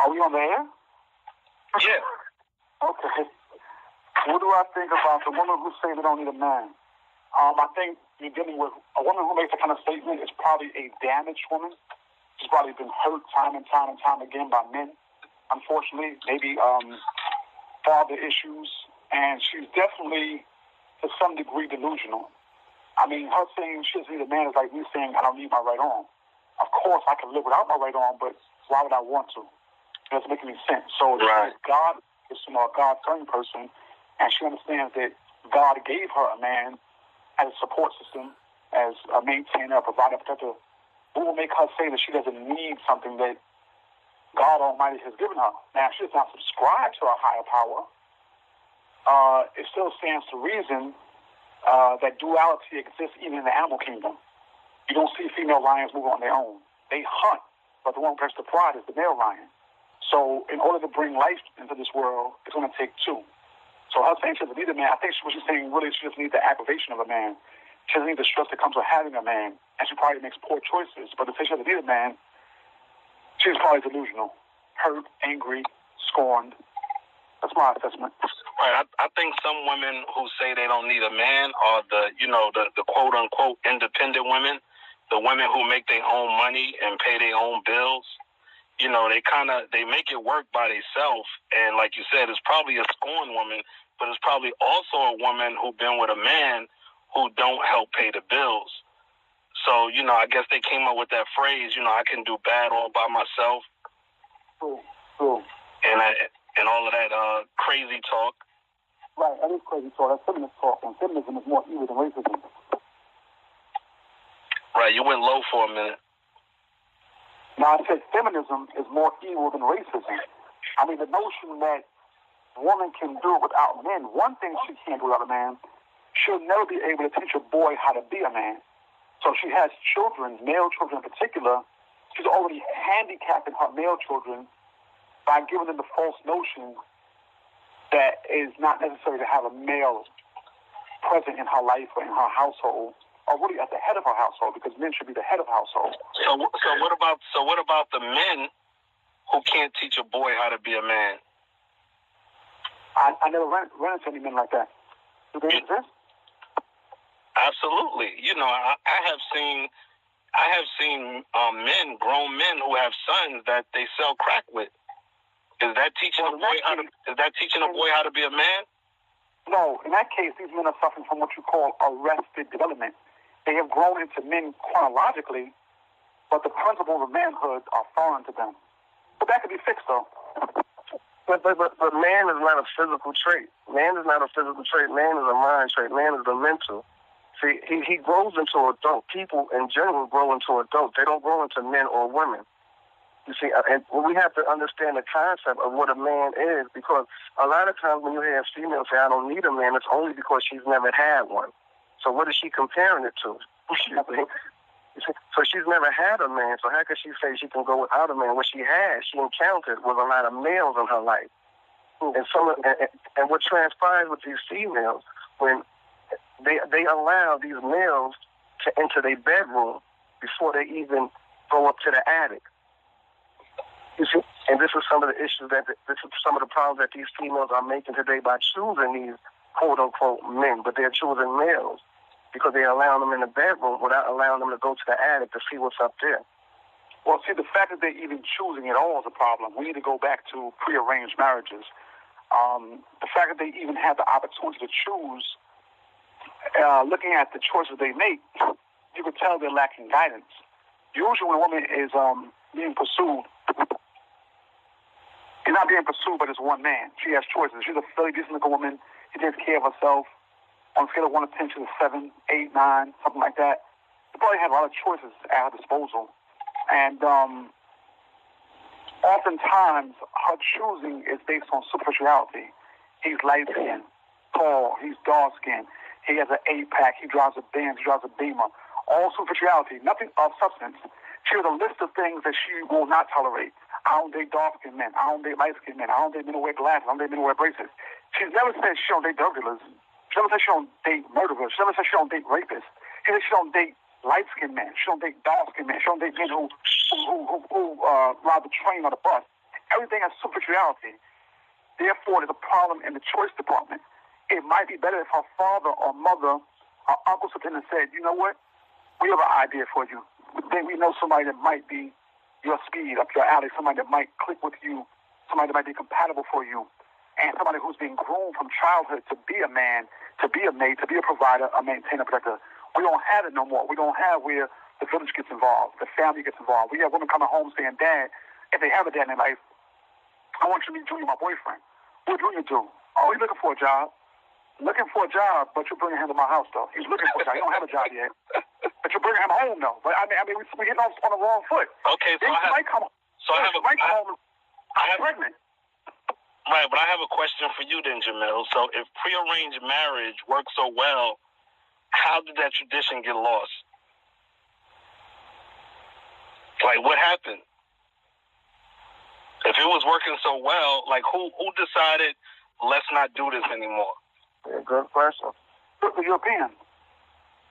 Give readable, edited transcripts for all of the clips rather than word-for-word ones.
Are we on the air? Yeah. Okay. What do I think about the women who say they don't need a man? I think you're dealing with a woman who makes that kind of statement is probably a damaged woman. She's probably been hurt time and time again by men, unfortunately. Maybe father issues. And she's definitely, to some degree, delusional. I mean, her saying she doesn't need a man is like me saying I don't need my right arm. Of course, I can live without my right arm, but why would I want to? It doesn't make any sense. So right. God is a God-fearing person, and she understands that God gave her a man as a support system, as a maintainer, a provider, protector. What will make her say that she doesn't need something that God Almighty has given her? Now, if she does not subscribe to a higher power, it still stands to reason that duality exists even in the animal kingdom. You don't see female lions move on their own. They hunt, but the one who takes the pride is the male lion. So in order to bring life into this world, it's going to take two. So her saying she doesn't need a man, I think what she's saying really she just needs the aggravation of a man. She doesn't need the stress that comes with having a man. And she probably makes poor choices. But to say she doesn't need a man, she's probably delusional. Hurt, angry, scorned. That's my assessment. Right. I think some women who say they don't need a man are the quote-unquote independent women, the women who make their own money and pay their own bills. You know, they make it work by themselves. And like you said, it's probably a scorned woman, but it's probably also a woman who's been with a man who don't help pay the bills. So, you know, I guess they came up with that phrase, you know, I can do bad all by myself. True. And all of that crazy talk. Right, that is crazy talk. That's feminist talk. And feminism is more evil than racism. Right, you went low for a minute. Now, I said feminism is more evil than racism. I mean, the notion that woman can do it without men, one thing she can't do without a man, she'll never be able to teach a boy how to be a man. So she has children, male children in particular. She's already handicapping her male children by giving them the false notion that it is not necessary to have a male present in her life or in her household, or really at the head of her household, because men should be the head of household. So what about the men who can't teach a boy how to be a man? I never ran into any men like that. Do they exist? Absolutely. You know, I have seen men, grown men, who have sons that they sell crack with. Is that teaching a boy how to be a man? No. In that case, these men are suffering from what you call arrested development. They have grown into men chronologically, but the principles of manhood are foreign to them. But that could be fixed, though. But man is not a physical trait. Man is not a physical trait. Man is a mind trait. Man is the mental. See, he grows into adult. People in general grow into adults. They don't grow into men or women. You see, and we have to understand the concept of what a man is, because a lot of times when you hear females say, I don't need a man, it's only because she's never had one. So what is she comparing it to? So she's never had a man, so how could she say she can go without a man? What she encountered was a lot of males in her life. And what transpires with these females, when they allow these males to enter their bedroom before they even go up to the attic. You see, and this is some of the issues this is some of the problems that these females are making today by choosing these quote-unquote men, but they're choosing males because they're allowing them in the bedroom without allowing them to go to the attic to see what's up there. Well, see, the fact that they're even choosing at all is a problem. We need to go back to prearranged marriages. The fact that they even have the opportunity to choose, looking at the choices they make, you can tell they're lacking guidance. Usually when a woman is being pursued, she's not being pursued by just one man. She has choices. She's a fairly decent-looking woman. She takes care of herself. On a scale of 1 to 10, she's a 7, 8, 9, something like that. She probably has a lot of choices at her disposal. And oftentimes, her choosing is based on superficiality. He's light-skinned, tall, he's dark-skinned. He has an 8-pack, he drives a Benz, he drives a Beamer. All superficiality, nothing of substance. She has a list of things that she will not tolerate. I don't date dark-skinned men. I don't date light-skinned men. I don't date men who wear glasses. I don't date men who wear braces. She's never said she don't date drug dealers. She never said she don't date murderers. She never said she don't date rapists. She said she don't date light-skinned men. She don't date dark-skinned men. She don't date men who ride the train or the bus. everything has superficiality. Therefore, there's a problem in the choice department. It might be better if her father or mother or uncle something and said, you know what, we have an idea for you. Then we know somebody that might be your speed, up your alley, somebody that might click with you, somebody that might be compatible for you, and somebody who's been groomed from childhood to be a man, to be a mate, to be a provider, a maintainer, a protector. We don't have it no more. We don't have where the village gets involved, the family gets involved. We have women coming home saying, Dad, if they have a dad in their life, I want you to meet Junior, my boyfriend. What Junior do? Oh, he's looking for a job. Looking for a job, but you're bringing him to my house, though. He's looking for a job. He don't have a job yet. But you're bringing him home, though. But I mean, we're getting off on the wrong foot. Okay, so I have pregnant. Right, but I have a question for you then, Jamil. So if prearranged marriage works so well, how did that tradition get lost? Like, what happened? If it was working so well, like, who decided, let's not do this anymore? Yeah, good question. The Europeans.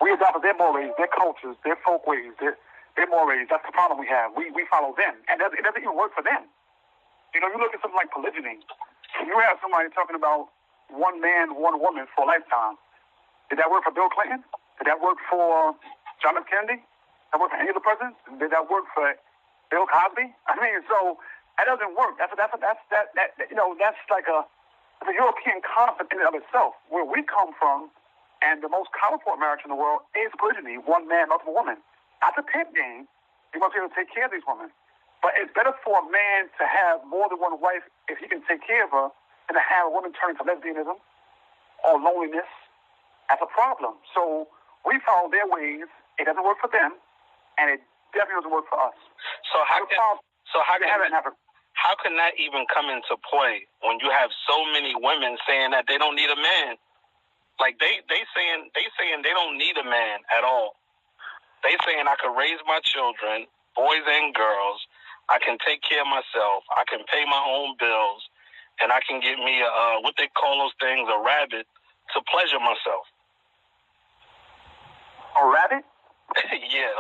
We adopted their mores, their cultures, their folk ways, their mores. That's the problem we have. We follow them. And it doesn't even work for them. You know, you look at something like polygyny. You have somebody talking about one man, one woman for a lifetime. Did that work for Bill Clinton? Did that work for John F. Kennedy? Did that work for any of the presidents? Did that work for Bill Cosby? I mean, so that doesn't work. That's like the European concept in and of itself. Where we come from, and the most colorful marriage in the world is polygyny, one man, multiple women. That's a pimp game. You must be able to take care of these women. But it's better for a man to have more than one wife if he can take care of her than to have a woman turn to lesbianism or loneliness. That's a problem. So we follow their ways. It doesn't work for them, and it definitely doesn't work for us. So how can that even come into play when you have so many women saying that they don't need a man? Like they saying they don't need a man at all. They saying I could raise my children, boys and girls. I can take care of myself. I can pay my own bills, and I can get me what they call those things, a rabbit, to pleasure myself. A rabbit? Yeah,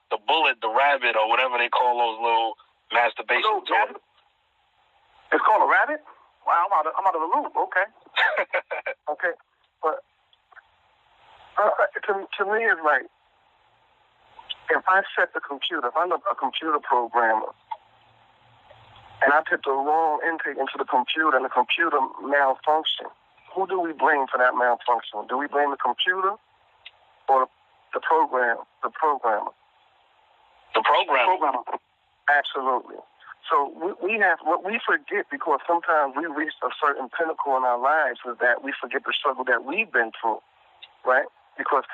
the bullet, the rabbit, or whatever they call those little masturbation toys. It's called a rabbit? Wow, I'm out of the loop. Okay. Okay, but to me, it's like, if I set the computer, if I'm a computer programmer, and I put the wrong intake into the computer and the computer malfunction, who do we blame for that malfunction? Do we blame the computer or the programmer? The programmer. Absolutely. So we have what we forget, because sometimes we reach a certain pinnacle in our lives, is that we forget the struggle that we've been through, right? Because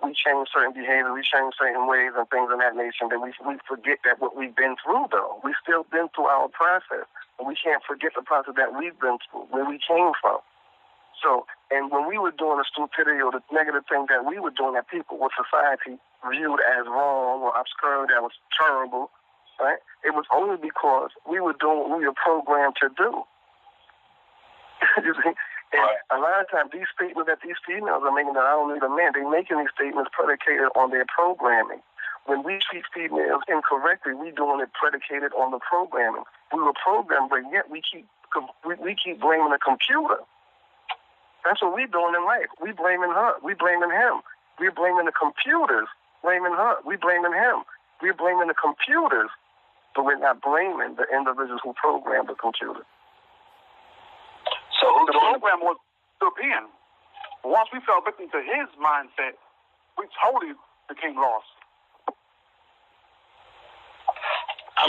we change certain behavior, we change certain ways and things of that nature, that we forget that what we've been through, though. We've still been through our process, and we can't forget the process that we've been through, where we came from. So, and when we were doing the stupidity or the negative things that we were doing that people with society viewed as wrong or obscure, that was terrible, right? It was only because we were doing what we were programmed to do. You see? And a lot of times, these statements that these females are making, that I don't need a man, they're making these statements predicated on their programming. When we treat females incorrectly, we're doing it predicated on the programming. We were programmed, but yet we keep blaming the computer. That's what we're doing in life. We blaming her. We blaming him. We're blaming the computers, blaming her. We blaming him. We're blaming the computers, but we're not blaming the individuals who programmed the computer. So the program was European. Once we fell victim to his mindset, we totally became lost. I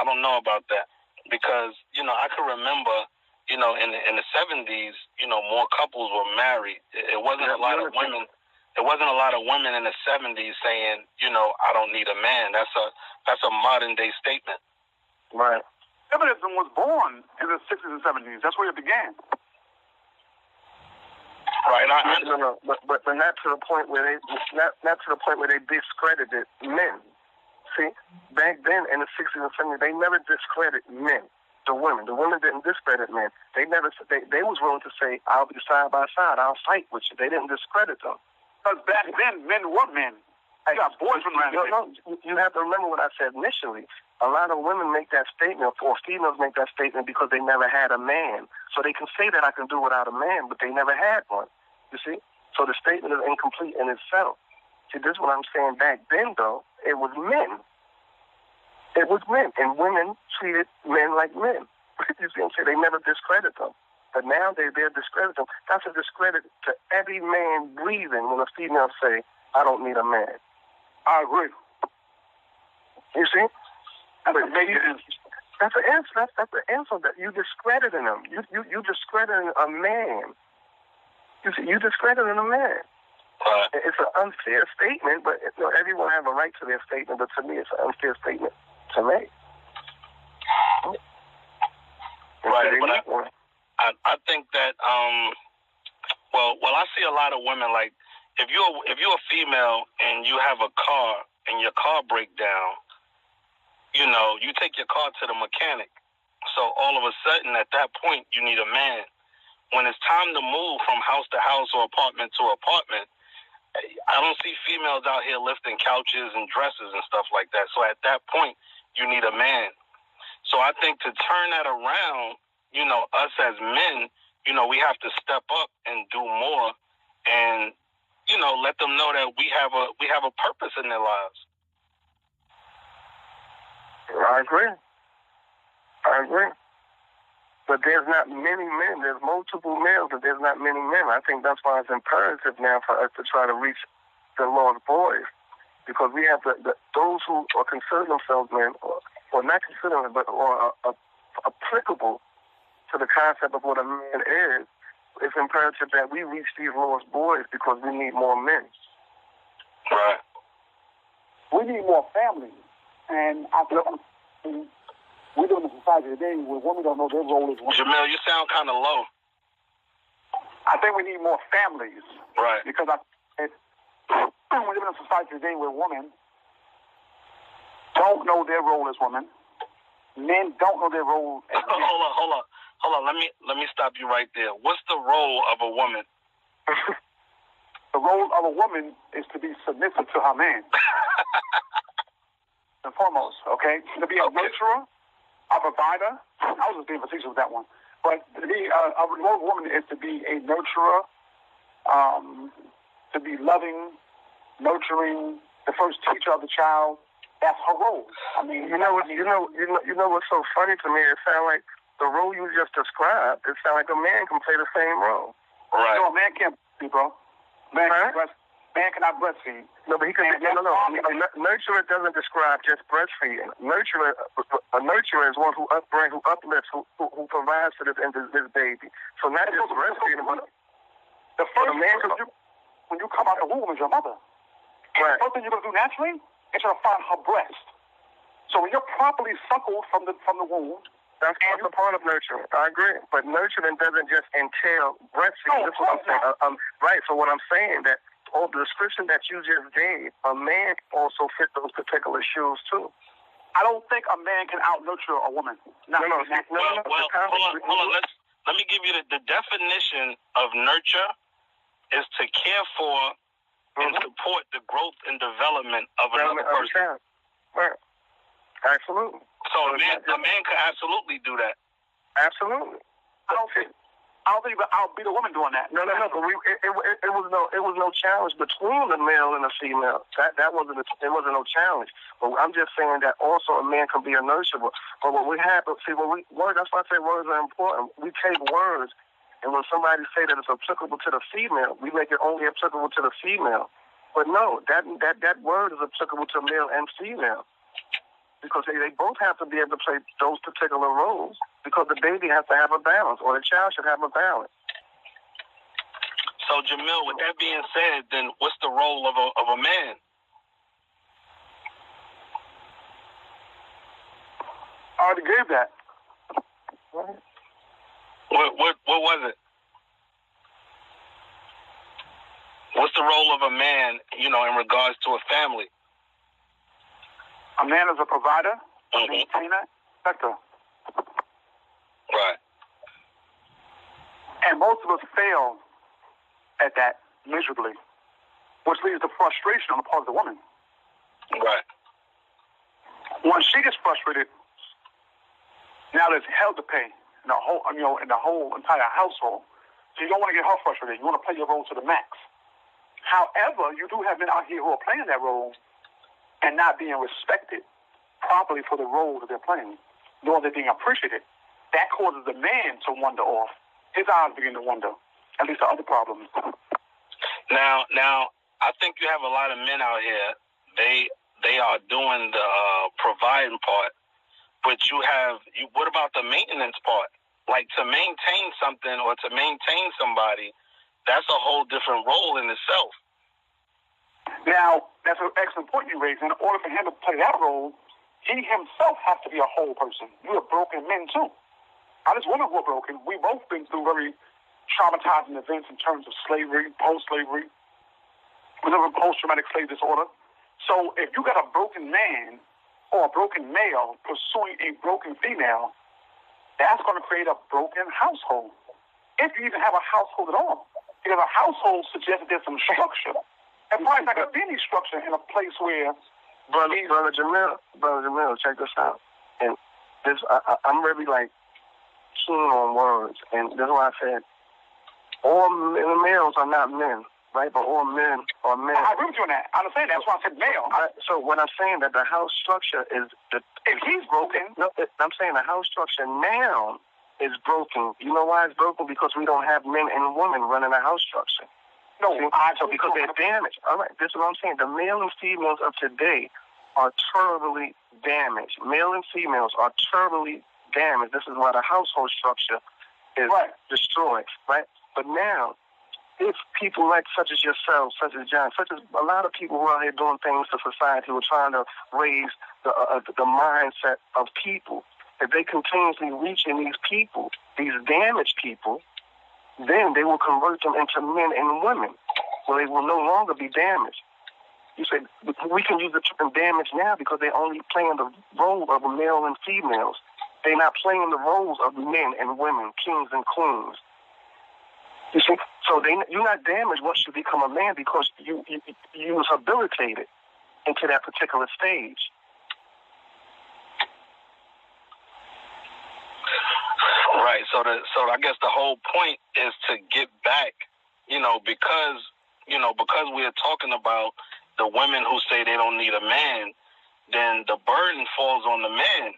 don't know about that, because I can remember in the 70s, more couples were married. It wasn't a lot of women. It wasn't a lot of women in the 70s saying, I don't need a man. That's a modern day statement. Right. Feminism was born in the 60s and 70s. That's where it began. Right. No, but not to the point where they discredited men. See, back then in the 60s and 70s, they never discredited men. The women didn't discredit men. They was willing to say, "I'll be side by side. I'll fight with you." They didn't discredit them. Because back then, men were men. You got boyfriend around. You have to remember what I said initially. A lot of women make that statement, or females make that statement because they never had a man. So they can say that I can do without a man, but they never had one. You see? So the statement is incomplete in itself. See, this is what I'm saying back then, though. It was men. It was men. And women treated men like men. You see what I'm saying? They never discredit them. But now they're discrediting them. That's a discredit to every man breathing when a female say, I don't need a man. I agree. You see? That's the answer. That's the answer. That you discrediting them. You discrediting a man. You see, you discrediting a man. It's an unfair statement, but everyone have a right to their statement. But to me, it's an unfair statement to make. Right. But I think that well, I see a lot of women, like, if you're a female and you have a car and your car break down, you know, you take your car to the mechanic. So all of a sudden, at that point, you need a man. When it's time to move from house to house or apartment to apartment, I don't see females out here lifting couches and dresses and stuff like that. So at that point, you need a man. So I think to turn that around, you know, us as men, you know, we have to step up and do more, and, you know, let them know that we have a purpose in their lives. I agree. But there's not many men. There's multiple males, but there's not many men. I think that's why it's imperative now for us to try to reach the lost boys, because we have those who are consider themselves men, or not consider them, but are applicable to the concept of what a man is. It's imperative that we reach these lost boys because we need more men. Right. We need more families. And I think we live in a society today where women don't know their role as women. Jamil, you sound kind of low. I think we need more families. Right. Because we live in a society today where women don't know their role as women. Men don't know their role as men. Hold on. Let me stop you right there. What's the role of a woman? The role of a woman is to be submissive to her man. And foremost, okay? To be a nurturer, a provider. I was just being facetious with that one. But to be a role of a woman is to be a nurturer, to be loving, nurturing, the first teacher of the child. That's her role. I mean, you know what's so funny to me? It sounds like the role you just described. It sounds like a man can play the same role. Right. No, a man can't breastfeed, bro. Man cannot breastfeed. No, but he can. No. Nurturer doesn't describe just breastfeeding. A nurturer is one who uplifts, who provides for this baby. So not just breastfeeding, but the first man, when you come out of the womb, is your mother. Right. The first thing you're gonna do naturally is you're gonna find her breast. So when you're properly suckled from the womb, that's a part of nurturing. I agree, but nurturing doesn't just entail breastfeeding. That's what I'm saying. Right. So what I'm saying that all the description that you just gave, a man also fit those particular shoes too. I don't think a man can out nurture a woman. No. Well, hold on. Let me give you the definition of nurture is to care for and support the growth and development of another person. Right. Absolutely. So a man could absolutely do that. Absolutely. I don't think I'll be the woman doing that. No. But it was no challenge between the male and the female. That wasn't no challenge. But I'm just saying that also a man can be a nurturer. But what we have, that's why I say words are important. We take words, and when somebody say that it's applicable to the female, we make it only applicable to the female. But no, that word is applicable to male and female. Because they both have to be able to play those particular roles, because the baby has to have a balance, or the child should have a balance. So, Jamil, with that being said, then what's the role of a man? I already gave that. What was it? What's the role of a man, in regards to a family? A man is a provider, a maintainer, protector. Right. And most of us fail at that miserably, which leads to frustration on the part of the woman. Right. When she gets frustrated, now there's hell to pay in the whole, in the whole entire household. So you don't want to get her frustrated. You want to play your role to the max. However, you do have men out here who are playing that role and not being respected properly for the role that they're playing, nor they're being appreciated. That causes the man to wander off. His eyes begin to wander. At least the other problems. Now, I think you have a lot of men out here. They are doing the providing part, but what about the maintenance part? Like, to maintain something or to maintain somebody, that's a whole different role in itself. Now, that's an excellent point you raised. In order for him to play that role, he himself has to be a whole person. You are broken men, too. Not just women who are broken. We've both been through very traumatizing events in terms of slavery, post-slavery, post-traumatic slave disorder. So if you got a broken man or a broken male pursuing a broken female, that's going to create a broken household. If you even have a household at all. Because a household suggests that there's some structure. And probably not going to be any structure in a place where... Brother Jamil, check this out. And this, I'm really, keen on words. And this is why I said, all males are not men, right? But all men are men. I agree with you on that. I understand that. That's why I said male. So what I'm saying that the house structure is... If he's broken... No, I'm saying the house structure now is broken. You know why it's broken? Because we don't have men and women running a house structure. No, so because they're damaged. All right, this is what I'm saying. The male and females of today are terribly damaged. Male and females are terribly damaged. This is why the household structure is destroyed, right? But now, if people like such as yourself, such as John, such as a lot of people who are here doing things for society, who are trying to raise the mindset of people, if they continuously reach in these people, these damaged people, then they will convert them into men and women, where they will no longer be damaged. You say we can use the term damage now because they're only playing the role of male and females. They're not playing the roles of men and women, kings and queens. You see, so you're not damaged once you become a man because you was habilitated into that particular stage. Right. So I guess the whole point is to get back, because we are talking about the women who say they don't need a man, then the burden falls on the man.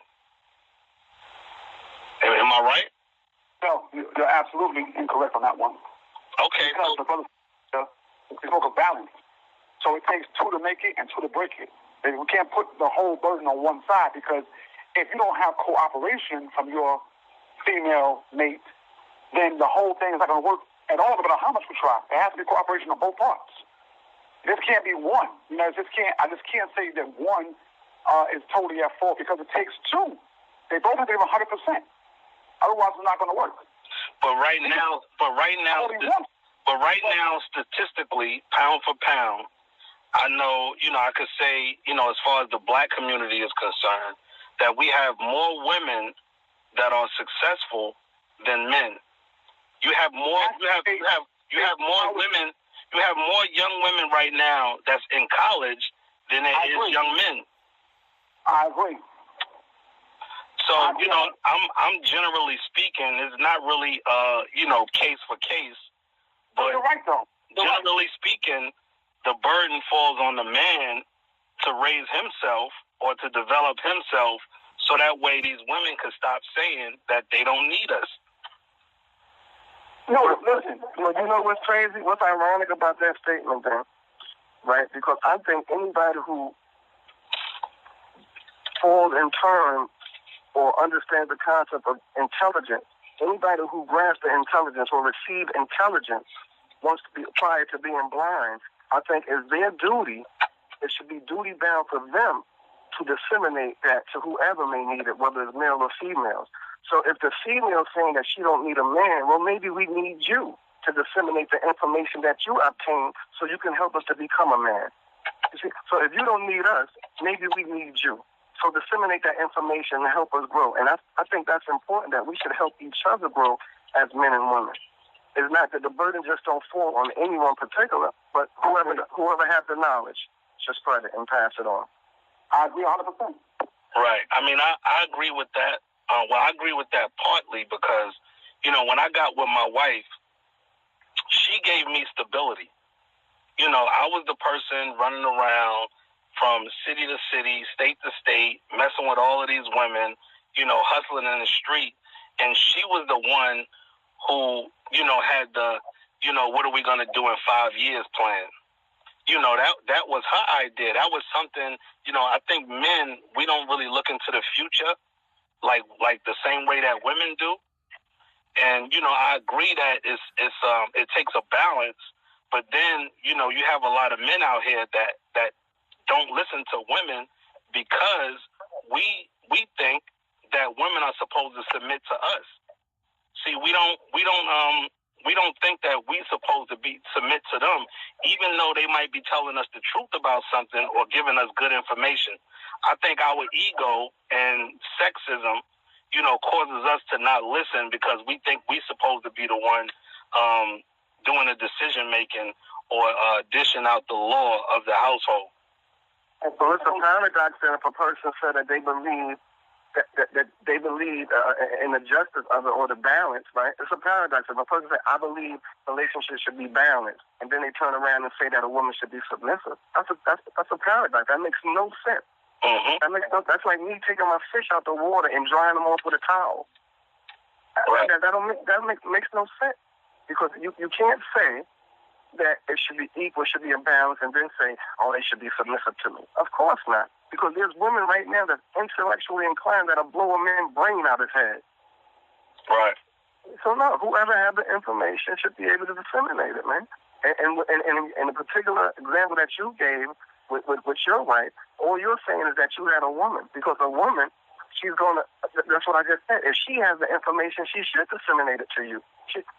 Am I right? No, you're absolutely incorrect on that one. Okay. Because the brother spoke of balance. So it takes two to make it and two to break it. And we can't put the whole burden on one side because if you don't have cooperation from your female mate, then the whole thing is not going to work at all, no matter how much we try. There has to be cooperation on both parts. This can't be one. I just can't say that one is totally at fault because it takes two. They both have to give 100%. Otherwise, it's not going to work. But right now, statistically, pound for pound, I know, I could say, as far as the black community is concerned, that we have more women that are successful than men. You have more women. You have more young women right now that's in college than there is young men. I agree. So, I'm generally speaking, it's not really, case for case. But you're right, though. Generally speaking, the burden falls on the man to raise himself or to develop himself so that way these women can stop saying that they don't need us. No, listen, you know what's crazy? What's ironic about that statement then, right? Because I think anybody who falls in turn or understands the concept of intelligence, anybody who grasps the intelligence or receives intelligence prior to being blind, I think is their duty. It should be duty bound for them to disseminate that to whoever may need it, whether it's male or females. So if the female is saying that she don't need a man, well, maybe we need you to disseminate the information that you obtain so you can help us to become a man. You see? So if you don't need us, maybe we need you. So disseminate that information and help us grow. And I think that's important, that we should help each other grow as men and women. It's not that the burden just don't fall on anyone particular, but whoever has the knowledge should spread it and pass it on. I agree 100%. Right. I mean, I agree with that. I agree with that partly because, when I got with my wife, she gave me stability. I was the person running around from city to city, state to state, messing with all of these women, hustling in the street. And she was the one who, had the, what are we going to do in 5 years plan. That was her idea. That was something, I think men, we don't really look into the future like the same way that women do. And, I agree that it takes a balance, but then, you have a lot of men out here that don't listen to women because we think that women are supposed to submit to us. See, we don't think that we're supposed to submit to them, even though they might be telling us the truth about something or giving us good information. I think our ego and sexism, causes us to not listen because we think we're supposed to be the one doing the decision making or dishing out the law of the household. And so it's a paradox that if a person said that they believe that they believe in the justice of it or the balance, right? It's a paradox. If a person says, I believe relationships should be balanced, and then they turn around and say that a woman should be submissive, that's a paradox. That makes no sense. Mm-hmm. That's like me taking my fish out the water and drying them off with a towel. Right. That makes no sense, because you can't say that it should be equal, should be a balance, and then say, oh, they should be submissive to me. Of course not, because there's women right now that's intellectually inclined that'll blow a man's brain out his head. Right. So no, whoever had the information should be able to disseminate it, man. And in the particular example that you gave with your wife, all you're saying is that you had a woman, because a woman, that's what I just said. If she has the information, she should disseminate it to you.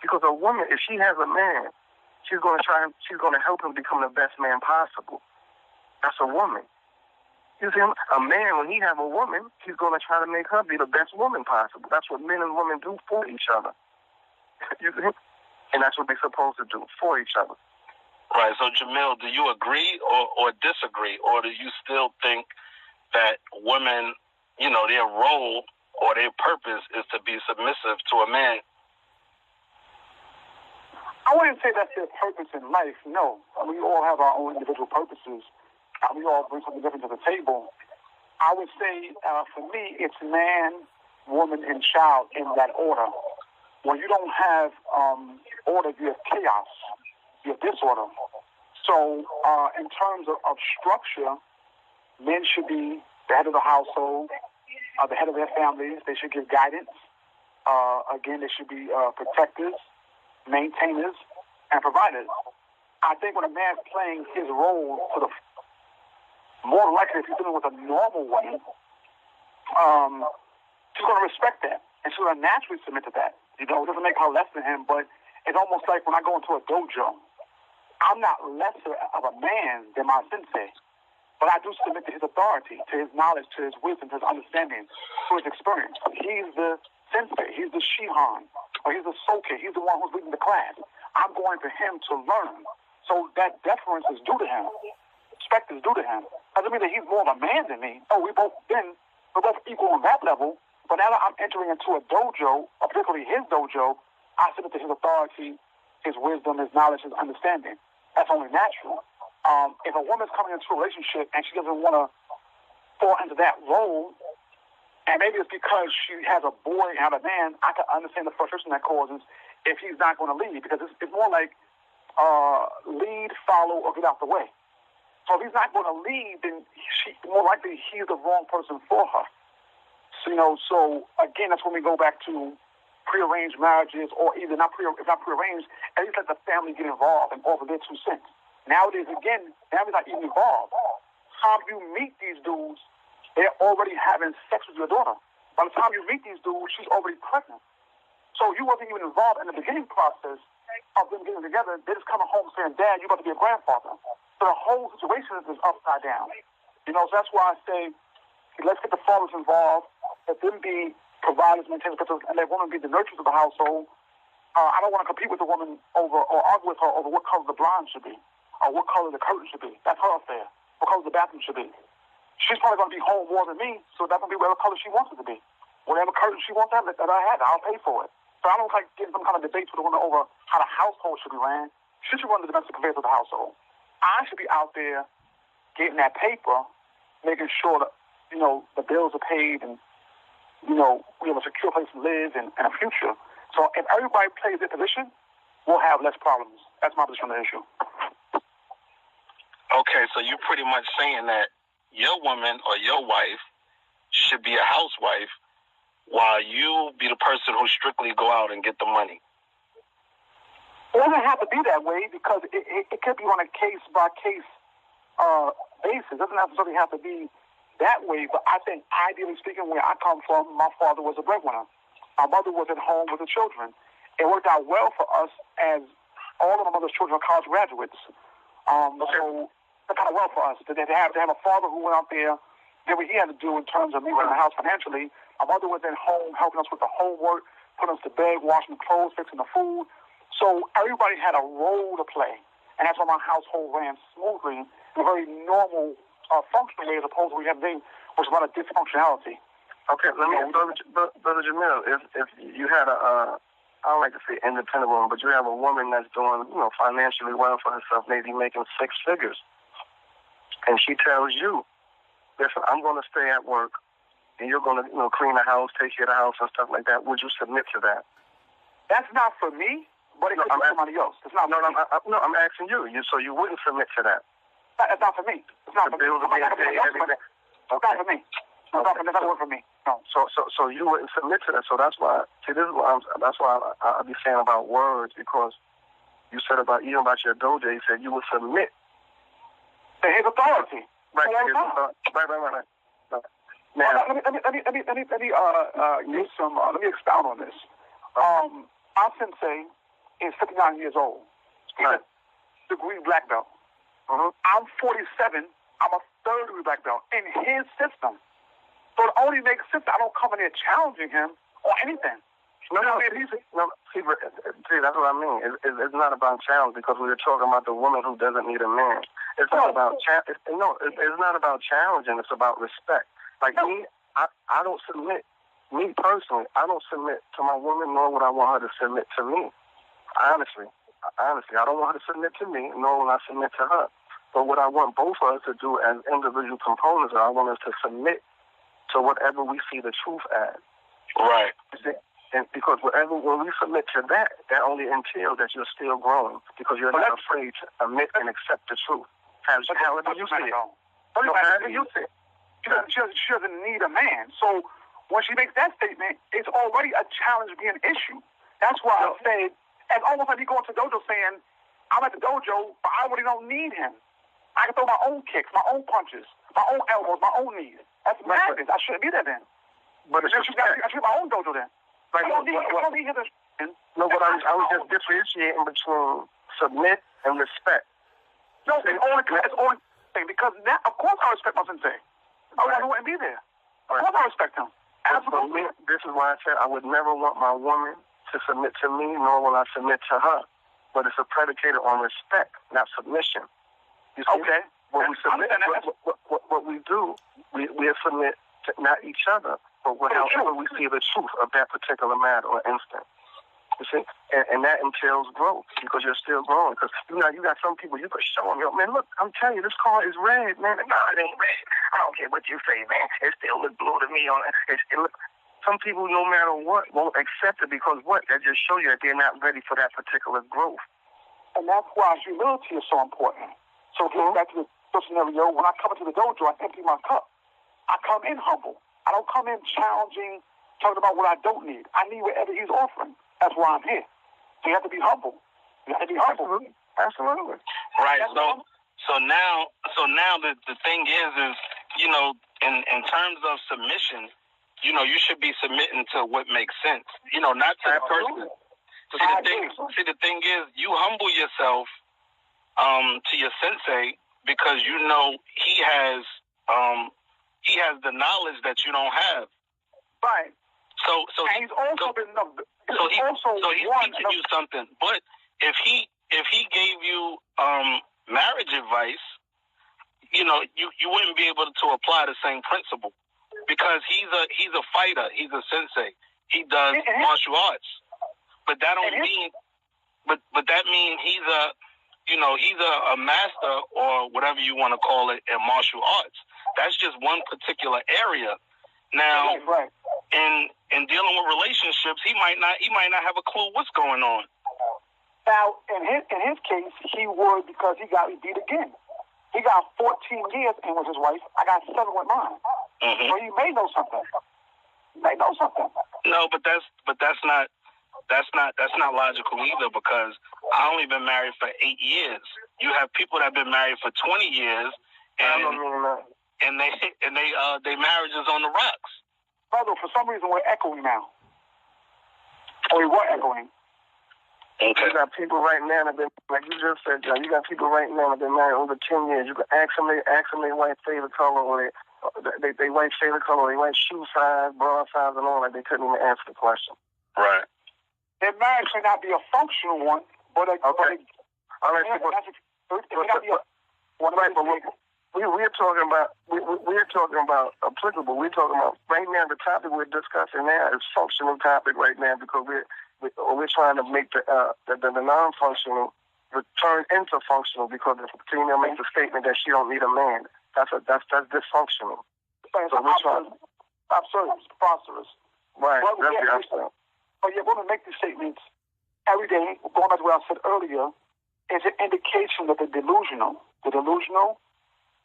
Because a woman, if she has a man, she's going to help him become the best man possible. That's a woman. You see, a man, when he have a woman, he's going to try to make her be the best woman possible. That's what men and women do for each other. You see? And that's what they're supposed to do, for each other. Right. So, Jamil, do you agree or disagree? Or do you still think that women, their role or their purpose is to be submissive to a man? I wouldn't say that's their purpose in life, no. We all have our own individual purposes. We all bring something different to the table. I would say, for me, it's man, woman, and child in that order. When you don't have order, you have chaos, you have disorder. So in terms of structure, men should be the head of the household, the head of their families. They should give guidance. Again, they should be protectors, maintainers, and providers. I think when a man's playing his role to the more likely, if he's dealing with a normal woman, she's going to respect that, and she's going to naturally submit to that. It doesn't make her less than him, but it's almost like when I go into a dojo, I'm not lesser of a man than my sensei, but I do submit to his authority, to his knowledge, to his wisdom, to his understanding, to his experience. He's the sensei, he's the shihan, or he's the soke, he's the one who's leading the class. I'm going to him to learn. So that deference is due to him. Respect is due to him. Doesn't mean that he's more of a man than me. Oh, we're both equal on that level. But now that I'm entering into a dojo, particularly his dojo, I submit to his authority, his wisdom, his knowledge, his understanding. That's only natural. If a woman's coming into a relationship and she doesn't want to fall into that role, and maybe it's because she has a boy and have a man, I can understand the frustration that causes if he's not going to lead, because it's more like lead, follow, or get out the way. So if he's not going to lead, then more likely he's the wrong person for her. So, so again, that's when we go back to prearranged marriages, or either if not prearranged, at least let the family get involved and offer their 2 cents. Nowadays, again, families not even involved. How you meet these dudes, they're already having sex with your daughter. By the time you meet these dudes, she's already pregnant. So you wasn't even involved in the beginning process of them getting together. They're just coming home saying, Dad, you're about to be a grandfather. So the whole situation is upside down. So that's why I say, let's get the fathers involved, let them be providers, maintainers, and let women be the nurturers of the household. I don't want to compete with the woman over or argue with her over what color the blind should be or what color the curtain should be. That's her affair. What color the bathroom should be. she's probably going to be home more than me, so that's going to be whatever color she wants it to be. Whatever curtain she wants that I have, I'll pay for it. So I don't like getting some kind of debate with a woman over how the household should be ran. She should run the domestic affairs of the household. I should be out there getting that paper, making sure that, the bills are paid and, we have a secure place to live and a future. So if everybody plays their position, we'll have less problems. That's my position on the issue. Okay, so you're pretty much saying that your woman or your wife should be a housewife while you be the person who strictly go out and get the money. It doesn't have to be that way because it could be on a case-by-case basis. It doesn't necessarily have to be that way, but I think ideally speaking, where I come from, my father was a breadwinner. My mother was at home with the children. It worked out well for us as all of my mother's children are college graduates. So it kind of well for us. They have a father who went out there, did what he had to do in terms of running the house financially. My mother was at home helping us with the homework, putting us to bed, washing the clothes, fixing the food. So everybody had a role to play. And that's why my household ran smoothly in a very normal, functional way as opposed to what we have today, which is a lot of dysfunctionality. Okay, let me, Brother Jamil, if you had I don't like to say independent woman, but you have a woman that's doing, financially well for herself, maybe making six figures, and she tells you, listen, I'm going to stay at work, and you're going to, clean the house, take care of the house and stuff like that. Would you submit to that? That's not for me, but it could be somebody else. It's not. I'm asking you. So you wouldn't submit to that? It's not for me. It's not for me. It's not for me. It's not for me. No. So you wouldn't submit to that. So that's why. See, this is why I be saying about words, because you said about your dojo. You said you would submit to his authority. Right. Now, let me expound on this. Our sensei is 59 years old. He's a degree black belt. I'm 47. I'm a third degree black belt in his system. So it only makes sense that I don't come in there challenging him or anything. See, that's what I mean. It's not about challenge, because we were talking about the woman who doesn't need a man. It's not about it's not about challenging. It's about respect. Like me, I don't submit. Me personally, I don't submit to my woman, nor would I want her to submit to me. Honestly, I don't want her to submit to me, nor will I submit to her. But what I want both of us to do as individual components, I want us to submit to whatever we see the truth as. Right. And because when we submit to that, that only entails that you're still growing, because you're not afraid to admit and accept the truth. However you see it. However you see it. She doesn't need a man. So when she makes that statement, it's already a challenge being an issue. That's why I said, it's almost like me going to dojo saying, I'm at the dojo, but I really don't need him. I can throw my own kicks, my own punches, my own elbows, my own knees. That's madness. I shouldn't be there then. But I should have my own dojo then. I don't need him. No, but I was just differentiating between submit and respect. No, it's only thing, because now, of course I respect my sensei. I wouldn't be there. Of course I respect him. Absolutely. This is why I said I would never want my woman to submit to me, nor will I submit to her. But it's predicated on respect, not submission. You see? Okay. When we submit, what we do, we submit to not each other, but however we see the truth of that particular matter or instant. You see? And that entails growth, because you're still growing. Because you got some people, you could show them, man, look, I'm telling you, this car is red, man. No, it ain't red. I don't care what you say, man. It still looks blue to me. Some people, no matter what, won't accept it, because that just show you that they're not ready for that particular growth. And that's why humility is so important. So getting back to the scenario, when I come into the dojo, I empty my cup. I come in humble. I don't come in challenging, talking about what I don't need. I need whatever he's offering. That's why I'm here. So you have to be humble. You have to be humble. Absolutely. Right. So now the thing is in terms of submission, you should be submitting to what makes sense. Not to the person. See, the thing is, you humble yourself to your sensei, because he has the knowledge that you don't have. Right. So he's also been he's teaching you something. But if he gave you marriage advice, you wouldn't be able to apply the same principle because he's a fighter. He's a sensei. He does martial arts, but that don't mean. But that means he's a master or whatever you want to call it in martial arts. That's just one particular area. Now, in dealing with relationships, he might not have a clue what's going on. Now, in his case, he would because he got beat again. He got 14 years in with his wife. I got 7 with mine. Mm-hmm. So he may know something. No, but that's not logical either because I only been married for 8 years. You have people that have been married for 20 years and they marriages on the rocks. Brother, for some reason we're echoing now. Or we were echoing. Okay. You got people right now that have been, like you just said, John, you got people right now that have been married over 10 years. You can ask them their white favorite color or they white favorite color, they white shoe size, bra size, and all that. They couldn't even answer the question. Right. Their marriage may not be a functional one, but we're talking about applicable. We're talking about right now. The topic we're discussing now is functional topic right now because we're trying to make the non-functional return into functional because the female makes a statement that she don't need a man. That's dysfunctional. So we're trying. Absurd, preposterous. Right. That's the absurd. But you're going to make these statements every day. Going back to what I said earlier, is an indication that they're delusional.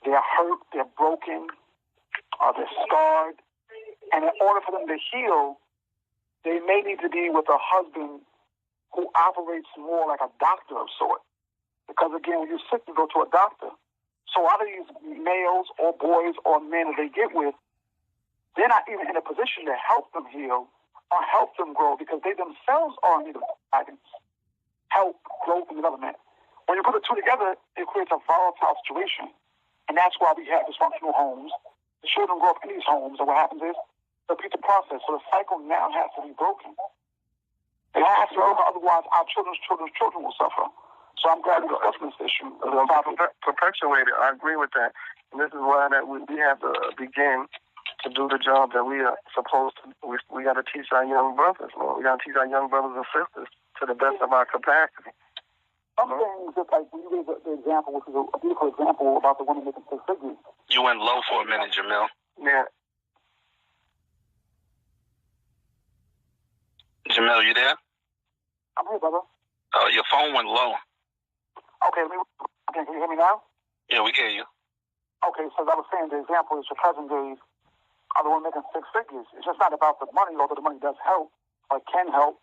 They're hurt, they're broken, they're scarred. And in order for them to heal, they may need to be with a husband who operates more like a doctor of sorts. Because again, when you're sick, you go to a doctor. So a lot of these males or boys or men that they get with, they're not even in a position to help them heal or help them grow because they themselves are in need of guidance, help, growth, and development. When you put the two together, it creates a volatile situation. And that's why we have dysfunctional homes. The children grow up in these homes, and what happens is they repeat the process. So the cycle now has to be broken. It has to be broken, otherwise our children will suffer. So I'm glad we're discussing this issue. Perpetuated, I agree with that. And this is why that we have to begin to do the job that we are supposed to. We got to teach our young brothers, man. We got to teach our young brothers and sisters to the best of our capacity. Some things, just like when you gave the example, which is a beautiful example about the woman making 6 figures. You went low for a minute, Jamil. Yeah. Jamil, you there? I'm here, brother. Your phone went low. Okay, can you hear me now? Yeah, we hear you. Okay, so as I was saying, the example is your cousin gave of the woman making 6 figures. It's just not about the money, although the money does help, or can help.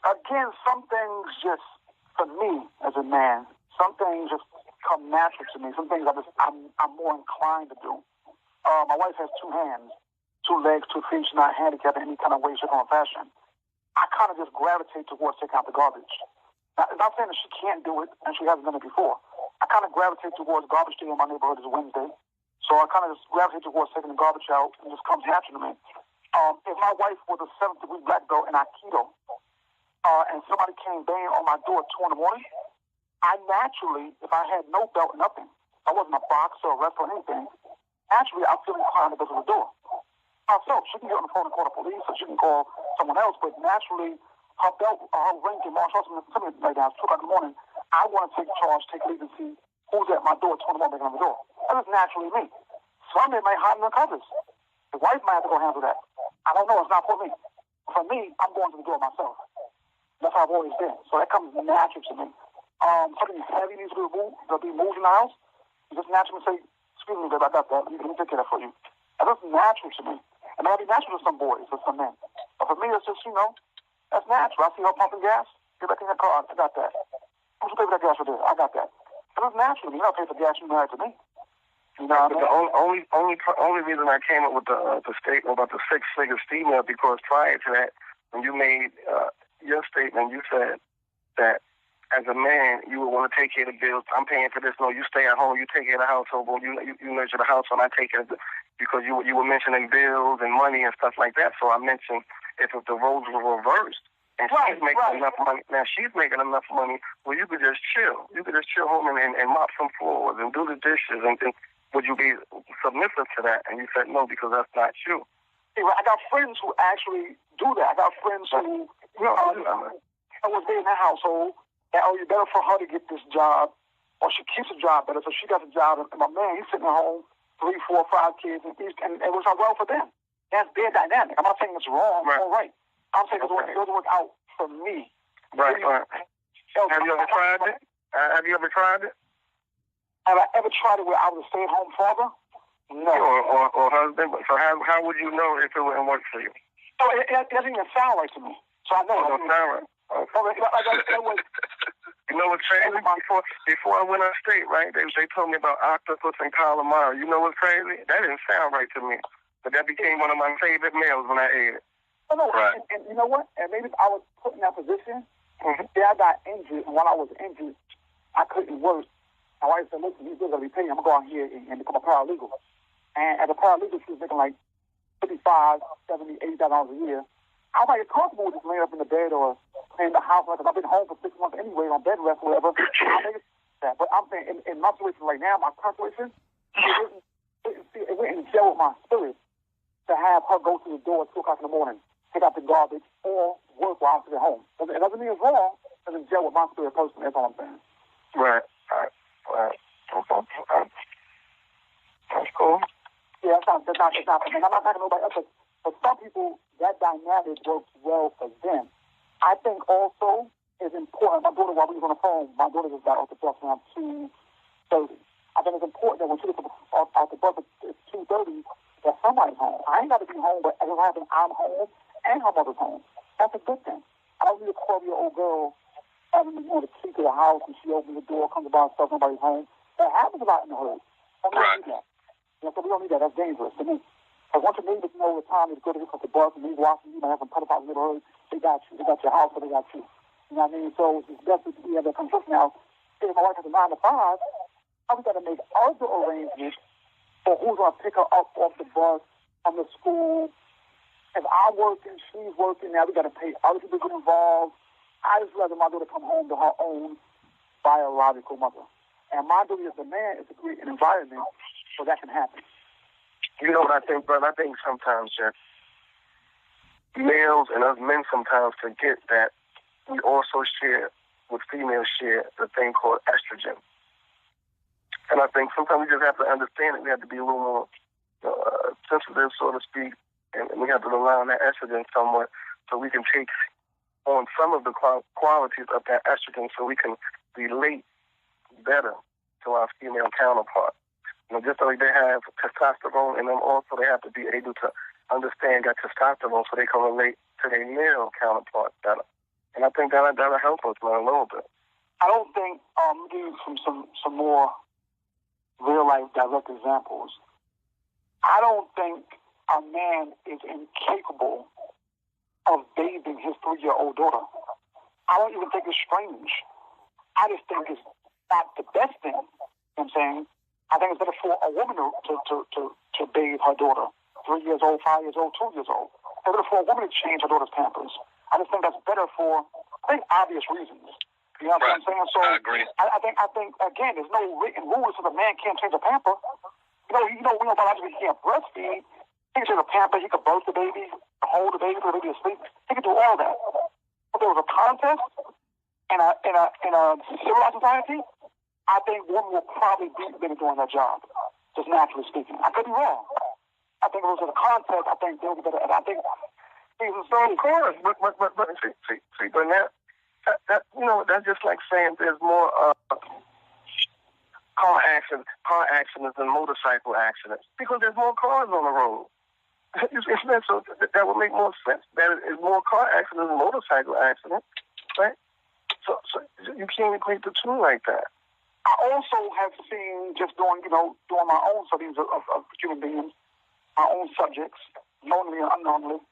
Again, some things just, for me as a man, some things just come natural to me. Some things I'm more inclined to do. My wife has 2 hands, 2 legs, 2 feet. She's not handicapped in any kind of way, shape, or fashion. I kind of just gravitate towards taking out the garbage. Now, it's not saying that she can't do it, and she hasn't done it before. I kind of gravitate towards garbage day in my neighborhood is Wednesday. So I kind of just gravitate towards taking the garbage out, and it just comes natural to me. If my wife was a 7th-degree black belt in Aikido, and somebody came banging on my door at 2 in the morning, I naturally, if I had no belt or nothing, I wasn't a boxer or wrestler or anything, naturally I feel inclined to go to the door. Myself, she can get on the phone and call the police, or she can call someone else, but naturally, her belt, her rank in martial arts, something like that, it's 2 o'clock in the morning, I want to take charge, take lead, and see who's at my door at 2 in the morning banging on the door. That is naturally me. Some men might hide in the covers. The wife might have to go handle that. I don't know, it's not for me. For me, I'm going to the door myself. That's how I've always been. So that comes natural to me. Something heavy needs to be moved in the house. You just naturally say, excuse me, babe, I got that. Let me take care of that for you. And that's natural to me. And that'll be natural to some boys or some men. But for me, it's just, that's natural. I see her pumping gas. Get back in that car. I got that. Who's pay for that gas right there? I got that. And it's natural. You're not paying for gas. You're married to me. You know what I mean? The only reason I came up with the statement about the 6-figure female because prior to that, when you made your statement, you said that as a man, you would want to take care of the bills. I'm paying for this. No, you stay at home. You take care of the household. You nurture the household. I take care of because you were mentioning bills and money and stuff like that. So I mentioned if the roles were reversed, And she's making enough money. Now she's making enough money where you could just chill. You could just chill home and mop some floors and do the dishes. And would you be submissive to that? And you said no, because that's not you. Yeah, I got friends who actually do that. I got friends who I was there in that household. And you better for her to get this job, or she keeps a job better. So she got a job, and my man, he's sitting at home, 3, 4, 5 kids, and it was well for them. That's their dynamic. I'm not saying it's wrong or right. I'm saying it doesn't work out for me. Right. Have you ever tried it? Have you ever tried it? Have I ever tried it where I was a stay-at-home father? No. Or husband? So how would you know if it wouldn't work for you? So it doesn't even sound right to me. So I know it doesn't sound right. You know what's crazy? Before I went on state, right? They told me about octopus and calamari. You know what's crazy? That didn't sound right to me. But that became one of my favorite meals when I ate it. Oh, no, right. And you know what? And maybe I was put in that position. Mm-hmm. Yeah, I got injured. And while I was injured, I couldn't work. My wife said, listen, these bills are going to be paid. I'm going to go out here and become a paralegal. And as a paralegal, she was making like $55, $70, $80 a year. I was like comfortable with just laying up in the bed or playing the house. Because I've been home for 6 months anyway on bed rest or whatever. But I'm saying in my situation right now, my current situation, it went in jail with my spirit to have her go to the door at 2 o'clock in the morning, take out the garbage, or work while I'm sitting at home. It doesn't mean it's wrong. It's in jail with my spirit personally. That's all I'm saying. Right. Okay. That's cool. Yeah, it's not. I'm not talking to nobody else. For some people, that dynamic works well for them. I think also it's important. My daughter, while we was on the phone, my daughter just got off the bus around 2:30. I think it's important that when she gets off the bus at 2:30, that somebody's home. I ain't got to be home, but as it happens, I'm home and her mother's home. That's a good thing. I don't need a 12-year-old girl having the key to the house and she opens the door, comes about stuff, nobody's home. That happens a lot in the hood. We don't need that. So we don't need that. That's dangerous to me. Because once your neighbors know the time is good to pick up the bus and leave watching, you might have some pedophiles in the neighborhood. They got you. They got your house, or they got you. You know what I mean? So it's best that we have that conversation now. If my wife has a 9 to 5, we got to make other arrangements for who's going to pick her up off the bus from the school. If I'm working, she's working. Now we got to pay other people to get involved. I just rather my daughter come home to her own biological mother. And my duty as a man is to create an environment so that can happen. You know what I think, brother? I think sometimes, Jeff, males and us men sometimes forget that we also share, with females share, the thing called estrogen. And I think sometimes we just have to understand it. We have to be a little more sensitive, so to speak, and we have to rely on that estrogen somewhat so we can take on some of the qualities of that estrogen so we can relate better to our female counterpart. You know, just like they have testosterone in them, also they have to be able to understand that testosterone so they can relate to their male counterpart better. And I think that'll help us learn a little bit. I don't think give you some more real-life direct examples. I don't think a man is incapable of bathing his 3-year-old daughter. I don't even think it's strange. I just think it's not the best thing. You know what I'm saying? I think it's better for a woman to bathe her daughter, 3 years old, 5 years old, 2 years old. It's better for a woman to change her daughter's pampers. I just think that's better for, obvious reasons. You know what I'm saying? So I agree. I think again, there's no written rules so the man can't change a pamper. We know biologically he can't breastfeed. He can change a pamper. He can birth the baby, hold the baby, put the baby to sleep. He can do all that. If there was a contest in a civilized society, I think women will probably be better doing their job, just naturally speaking. I could be wrong. I think if it was a contest, I think they'll be better. And I think of course, but now. That's just like saying there's more car accidents than motorcycle accidents because there's more cars on the road. So that would make more sense. That is more car accidents than motorcycle accidents, right? So you can't equate the two like that. I also have seen, just doing my own studies of human beings, my own subjects, knowingly and unknowingly.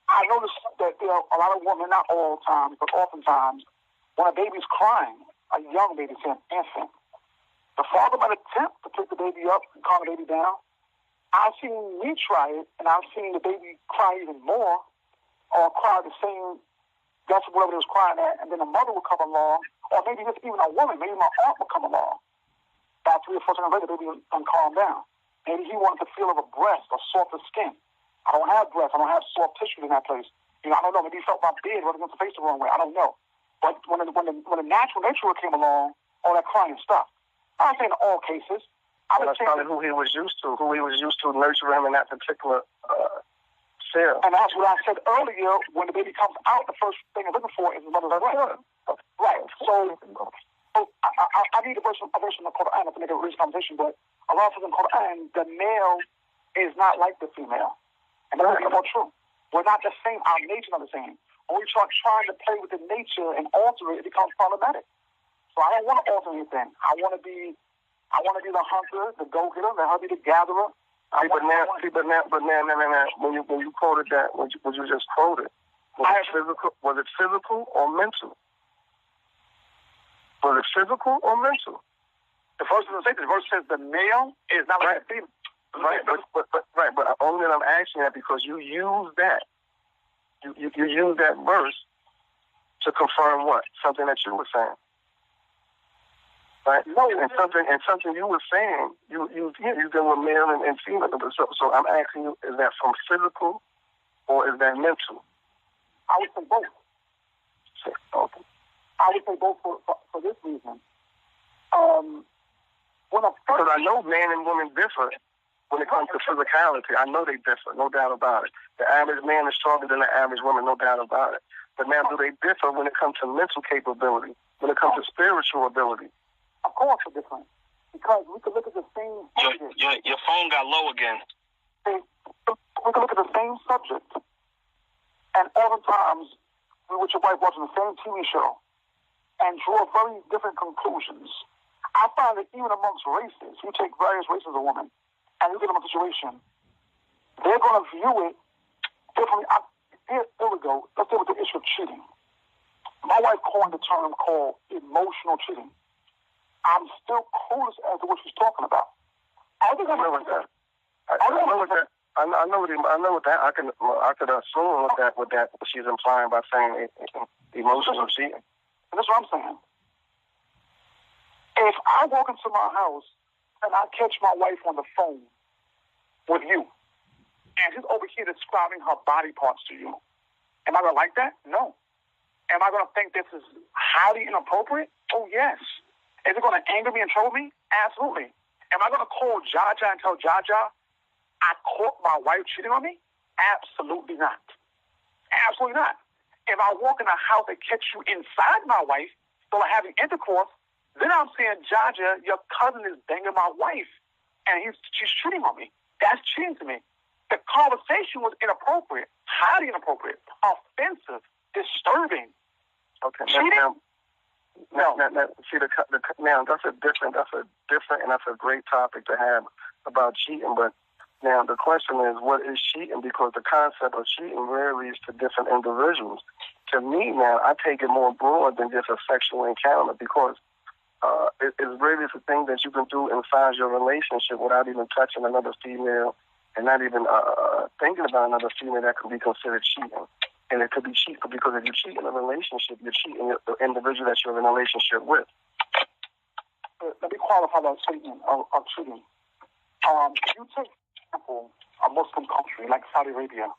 I noticed that there are a lot of women, not all times, but oftentimes, when a baby's crying, a young baby, say an infant, the father might attempt to pick the baby up and calm the baby down. I've seen me try it, and I've seen the baby cry even more. or cry the same, that's whatever they was crying at, and then a mother would come along, or maybe just even a woman, maybe my aunt would come along. About 3 or 4 seconds later, baby would calm down. Maybe he wanted the feel of a breast or softer skin. I don't have breasts. I don't have soft tissue in that place. You know, I don't know. Maybe he felt my beard rubbing against the face the wrong way. I don't know. But when the natural nature came along, all that crying stopped. I'm not saying in all cases. That's probably who he was used to, nurturing him in that particular cell. And that's what I said earlier. When the baby comes out, the first thing I'm looking for is his mother's breast. Right. So I need a verse of the Quran to make a rich conversation, but Allah says in the Quran, the male is not like the female. And that's more true. We're not the same. Our nature is not the same. When we start trying to play with the nature and alter it, it becomes problematic. So I don't want to alter anything. I want to be the hunter, the go-getter, the hubby, the gatherer. But now, when you quoted that, what you just quoted, was it physical or mental? Was it physical or mental? The verse doesn't say that. The verse says the male is not like the female. Right, but only that I'm asking that because you use that. You use that verse to confirm what? Something that you were saying. Right? No, and something you were saying, you deal with male and female. So I'm asking you, is that from physical or is that mental? I would say both. Okay. I would say both for this reason. Because I know men and women differ when it comes to physicality. I know they differ, no doubt about it. The average man is stronger than the average woman, no doubt about it. But now, do they differ when it comes to mental capability, when it comes to spiritual ability? Of course they're different. Because we could look at the same subject. Your phone got low again. We could look at the same subject. And oftentimes, we with your wife watching the same TV show and draw very different conclusions. I find that even amongst races, you take various races of women, and you get them in a situation, they're going to view it differently. Here we go. Let's deal with the issue of cheating. My wife coined the term called emotional cheating. I'm still clueless as to what she's talking about. I know what that. I could assume what she's implying by saying emotional cheating. And that's what I'm saying. If I walk into my house and I catch my wife on the phone with you, and she's over here describing her body parts to you, am I going to like that? No. Am I going to think this is highly inappropriate? Oh, yes. Is it going to anger me and trouble me? Absolutely. Am I going to call Jaja and tell Jaja I caught my wife cheating on me? Absolutely not. Absolutely not. If I walk in a house and catch you inside my wife, so having intercourse, then I'm saying, Jaja, your cousin is banging my wife, and she's cheating on me. That's cheating to me. The conversation was inappropriate, highly inappropriate, offensive, disturbing. Okay. Cheating? Now, that's a different, and that's a great topic to have about cheating. But now the question is, what is cheating? Because the concept of cheating varies to different individuals. To me, now, I take it more broad than just a sexual encounter because it's really the thing that you can do inside your relationship without even touching another female and not even thinking about another female that could be considered cheating. And it could be cheating because if you cheat in a relationship, you're cheating the individual that you're in a relationship with. Let me qualify that statement of cheating. If you take, for example, a Muslim country like Saudi Arabia,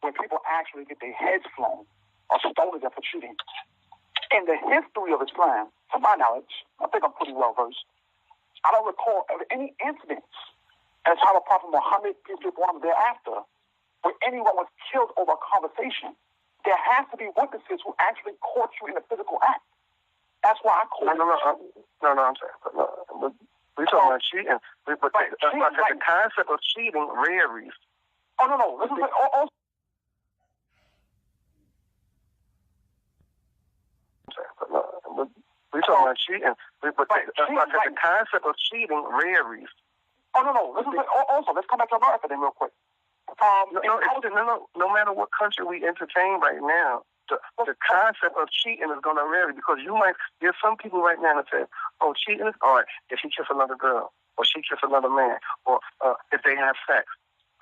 where people actually get their heads flown or stoned to death for cheating, in the history of Islam, to my knowledge, I think I'm pretty well versed, I don't recall any incidents at the time of Prophet Muhammad, peace be upon him, thereafter, where anyone was killed over a conversation. There has to be witnesses who actually caught you in a physical act. That's why I call it. No, I'm saying. We're talking about cheating. But the concept of cheating varies. Oh, no. Listen to also. We're talking about cheating. But the concept of cheating varies. Oh, no. Listen to also. Let's come back to America then real quick. No matter what country we entertain right now, the concept of cheating is going to vary because there's some people right now that say, oh, cheating is all right if he kisses another girl or she kisses another man or if they have sex.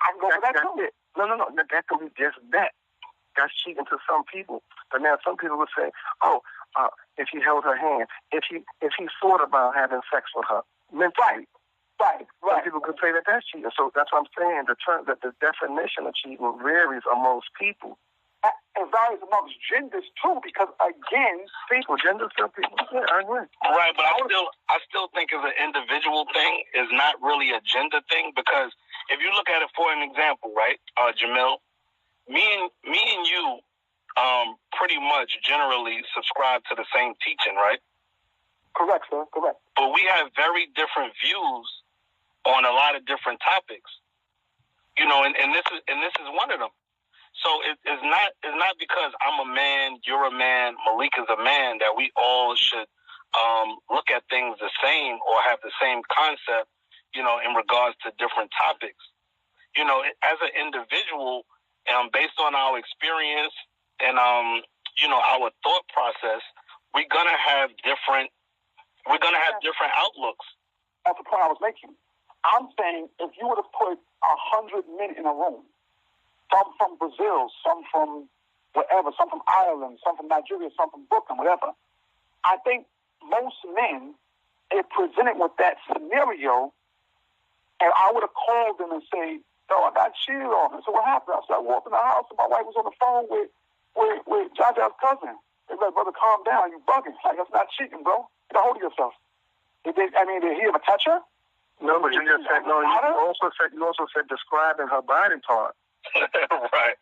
I can go for that too. No, that can be just that. That's cheating to some people. But now some people would say, if he held her hand, if he thought about having sex with her, mentally. Right. Some people could say that that's cheating. So that's what I'm saying. The definition of cheating varies amongst people. It varies amongst genders too, because again, genders still people. Yeah, I agree. Right, but I still think it's an individual thing. It's not really a gender thing, because if you look at it for an example, right, Jamil, me and you, pretty much generally subscribe to the same teaching, right? Correct, sir. Correct. But we have very different views on a lot of different topics, and this is one of them. So it's not because I'm a man, you're a man, Malik is a man, that we all should look at things the same or have the same concept, in regards to different topics. As an individual, based on our experience and our thought process, we're gonna have different outlooks. That's the point I was making. I'm saying if you would have put 100 men in a room, some from Brazil, some from wherever, some from Ireland, some from Nigeria, some from Brooklyn, whatever, I think most men, if presented with that scenario, and I would have called them and say, I got cheated on. So what happened? I started walking in the house and my wife was on the phone with Jaja's cousin. They like, brother, calm down. You bugging. Like, that's not cheating, bro. Get a hold of yourself. Did he ever touch her? No, but you just said, you also said describing her body part. Right.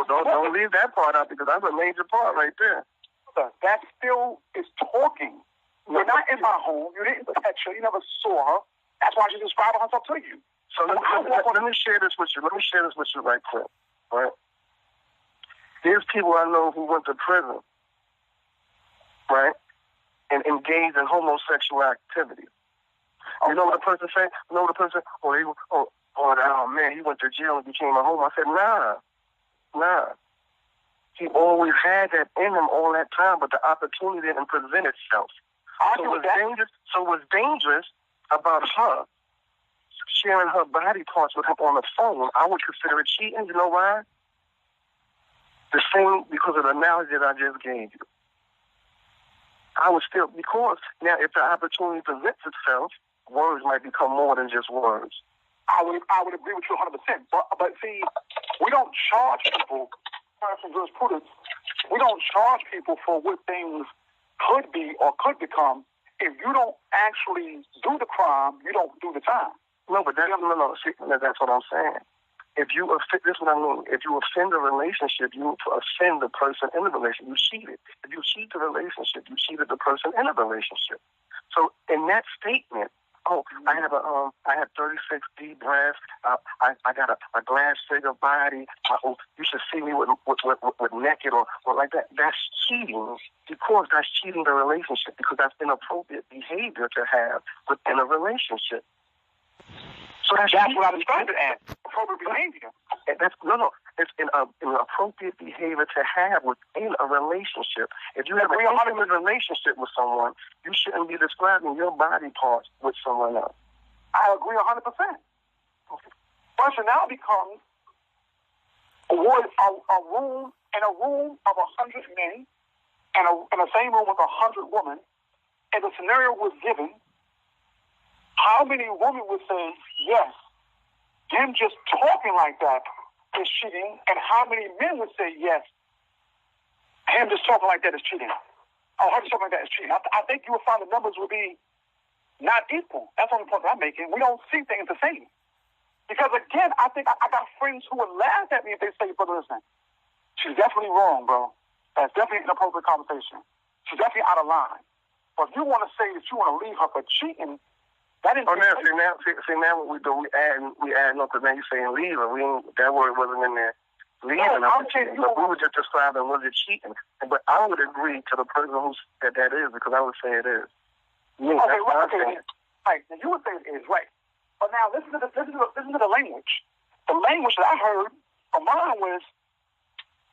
Don't leave that part out, because that's a major part right there. That still is talking. You're not in my home. You didn't touch her. You never saw her. That's why she's describing herself to you. So let me share this with you. Let me share this with you right quick. Right? There's people I know who went to prison, right, and engaged in homosexual activity. You know what the person said? You know what the person? Oh man, he went to jail and became a homo. I said, nah. He always had that in him all that time, but the opportunity didn't present itself. So what's dangerous about her sharing her body parts with him on the phone, I would consider it cheating. You know why? The same, because of the analogy that I just gave you. I would still, because now if the opportunity presents itself, words might become more than just words. I would agree with you 100%. But see, we don't charge people, from jurisprudence, we don't charge people for what things could be or could become. If you don't actually do the crime, you don't do the time. No, but that's what I'm saying. This is what I mean. If you offend a relationship, you offend the person in the relationship. You cheated. If you cheat the relationship, you cheated the person in the relationship. So in that statement, I have 36 deep breaths. I got a glass figure body. You should see me with naked or like that. That's cheating, because that's cheating the relationship, because that's inappropriate behavior to have within a relationship. So that's what I described it as, appropriate behavior. It's an inappropriate behavior to have within a relationship. If you have an intimate relationship with someone, you shouldn't be describing your body parts with someone else. I agree 100%. Question now becomes, would a room of 100 men and in the same room with 100 women, and the scenario was given, how many women would say, yes, them just talking like that is cheating, and how many men would say, yes, him just talking like that is cheating? Her just talking like that is cheating. I think you would find the numbers would be not equal. That's the only point I'm making. We don't see things the same. Because, again, I think I got friends who would laugh at me if they say, brother, listen, she's definitely wrong, bro. That's definitely an inappropriate conversation. She's definitely out of line. But if you want to say that you want to leave her for cheating, now what we do, we add up, because now you're saying leave her. That word wasn't in there. Leaving her, but we were just describing, was it cheating? But I would agree to the person who said that is, because I would say it is. Okay. Right. Now you would say it is, right. But now listen to the language. The language that I heard from mine was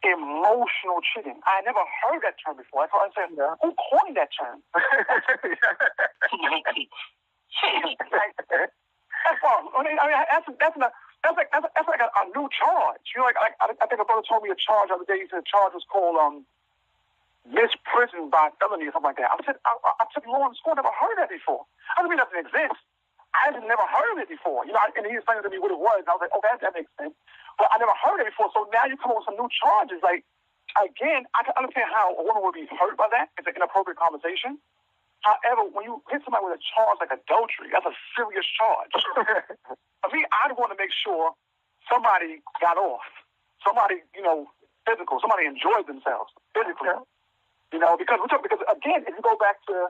emotional cheating. I never heard that term before. I said, who coined that term? That's wrong. That's like a new charge. You know, like I think a brother told me a charge the other day. He said the charge was called misprisoned by felony or something like that. I said, I took law in school. Never heard of that before. I don't mean that doesn't exist. I had never heard of it before. You know, and he explained to me what it was. And I was like, oh, that makes sense. But I never heard it before. So now you come up with some new charges. Like, again, I can understand how a woman would be hurt by that. It's an inappropriate conversation. However, when you hit somebody with a charge like adultery, that's a serious charge. For me, I'd want to make sure somebody got off. Somebody, you know, physical. Somebody enjoyed themselves physically. You know, because again, if you go back to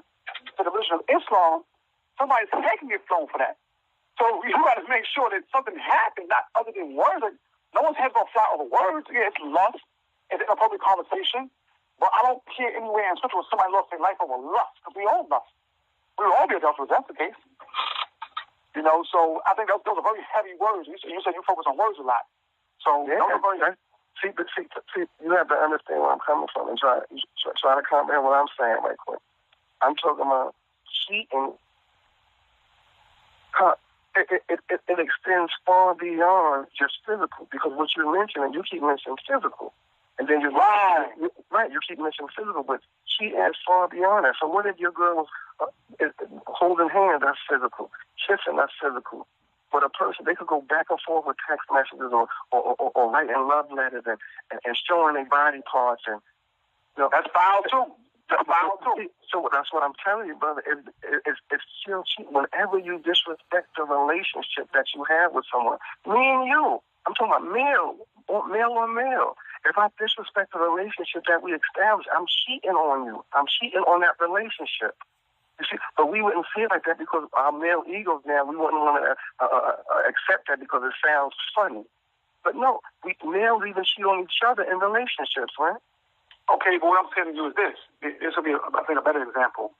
the religion of Islam, somebody's head can get flown for that. So you got to make sure that something happened, not other than words. Like, no one's head's going to fly over words. Yeah, it's lust. It's an inappropriate conversation. But I don't hear anywhere in Scripture where somebody lost their life over lust, because we all lust. We will all be adulterers. That's the case. You know, so I think those are very heavy words. You said you focus on words a lot. So yeah, those are very... See, you have to understand where I'm coming from and try to comprehend what I'm saying right quick. I'm talking about cheating. It extends far beyond just physical, because what you're mentioning, you keep mentioning physical. And then you keep mentioning physical, but she adds far beyond that. So what if your girl was holding hands? That's physical. Kissing, that's physical. But a person, they could go back and forth with text messages or writing love letters and showing their body parts. And you know, that's foul too. That's foul too. So that's what I'm telling you, brother. It's still cheap whenever you disrespect the relationship that you have with someone. Me and you. I'm talking about male on male. If I disrespect the relationship that we established, I'm cheating on you. I'm cheating on that relationship. You see, but we wouldn't feel like that because our male egos now, we wouldn't want to accept that because it sounds funny. But no, males even cheat on each other in relationships, right? Okay, but what I'm saying to you is this. This will be, I think, a better example.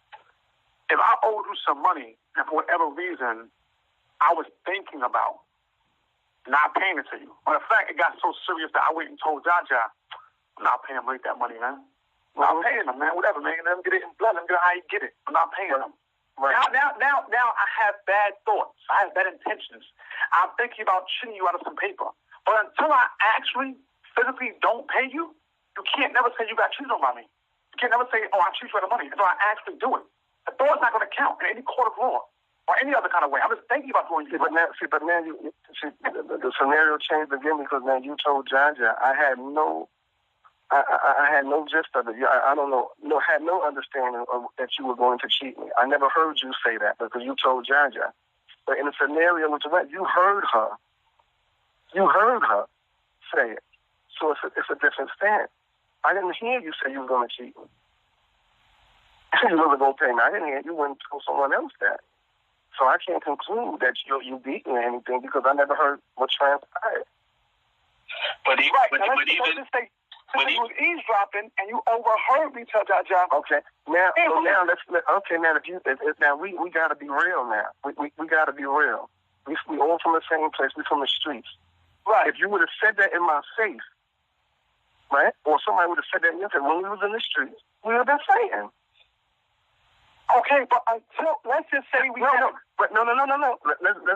If I owed you some money, and for whatever reason, I was thinking about not paying it to you. But in fact, it got so serious that I went and told Jaja, I'm not paying him that money, man. I'm not paying him, man. Whatever, man. Let him get it in blood. Let him get it how you get it. I'm not paying him. Right. Now I have bad thoughts. I have bad intentions. I'm thinking about cheating you out of some paper. But until I actually physically don't pay you, you can't never say you got cheated on by me. You can't never say, oh, I cheat you out of money until I actually do it. The thought's not going to count in any court of law or any other kind of way. I'm just thinking about doing it. But now the scenario changed again because now you told Jaja I had no gist of it. I don't know. Had no understanding of that you were going to cheat me. I never heard you say that because you told Jaja. But in a scenario with Jeanette, you heard her. You heard her say it. So it's a different stance. I didn't hear you say you were going to cheat me. You wasn't going to pay me. I didn't hear you wouldn't tell someone else that. So I can't conclude that you beat me or anything because I never heard what transpired. But he was eavesdropping and you overheard me tell Jaja. Okay, we gotta be real now. We gotta be real. We all from the same place. We from the streets. Right. If you would have said that in my face, right, or somebody would have said that in your face when we was in the streets, we would have been fighting. Okay, but let's just say we No. Let's